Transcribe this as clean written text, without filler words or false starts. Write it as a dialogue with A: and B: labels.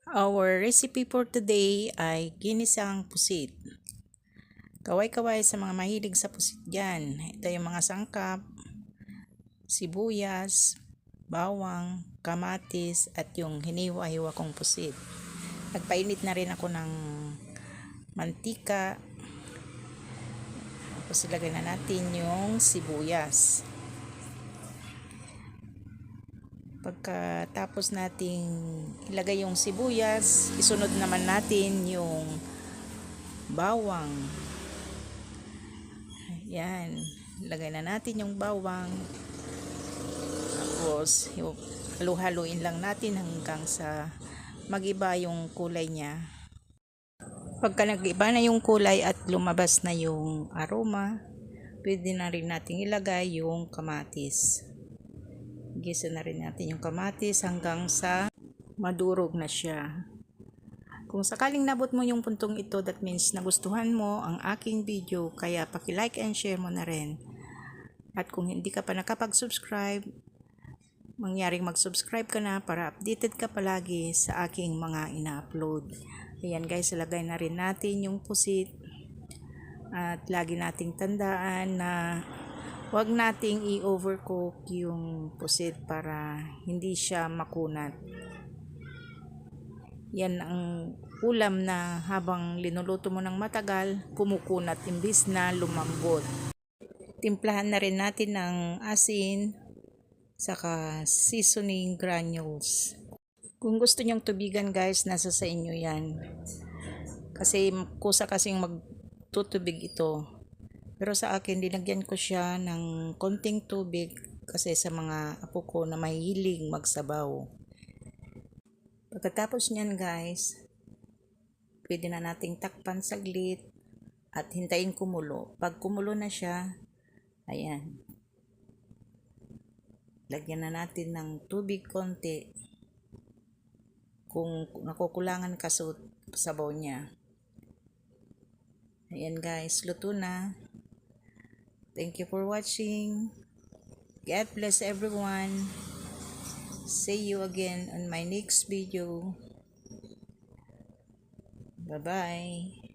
A: Our recipe for today ay ginisang pusit. Kaway-kaway sa mga mahilig sa pusit dyan. Ito yung mga sangkap, sibuyas, bawang, kamatis, at yung hiniwa-hiwa kong pusit. Nagpainit na rin ako ng mantika. Tapos ilagay na natin yung sibuyas. Pagkatapos nating ilagay yung sibuyas, isunod naman natin yung bawang. Yan, ilagay na natin yung bawang. Tapos halu-haluin lang natin hanggang sa magiba yung kulay niya. Pagka nag-iba na yung kulay at lumabas na yung aroma, pwede na rin natin ilagay yung kamatis. Gisa na rin natin yung kamatis hanggang sa madurog na siya. Kung sakaling nabot mo yung puntong ito, that means nagustuhan mo ang aking video, kaya paki-like and share mo na rin. At kung hindi ka pa nakapag-subscribe, mangyaring mag-subscribe ka na para updated ka palagi sa aking mga ina-upload. Ayan guys, ilagay na rin natin yung pusit. At lagi nating tandaan na huwag nating i-overcook yung pusit para hindi siya makunat. Yan ang ulam na habang linuluto mo ng matagal, kumukunat imbis na lumambot. Timplahan na rin natin ng asin, saka seasoning granules. Kung gusto nyong tubigan guys, nasa sa inyo yan. Kasi kusa kasing magtutubig ito. Pero sa akin, dinagyan ko siya ng konting tubig kasi sa mga apo ko na mahilig magsabaw. Pagkatapos niyan guys, pwede na nating takpan saglit at hintayin kumulo. Pag kumulo na siya, ayan, lagyan na natin ng tubig konti kung nakukulangan ka sa sabaw niya. Ayan guys, luto na. Thank you for watching. God bless everyone. See you again on my next video. Bye-bye.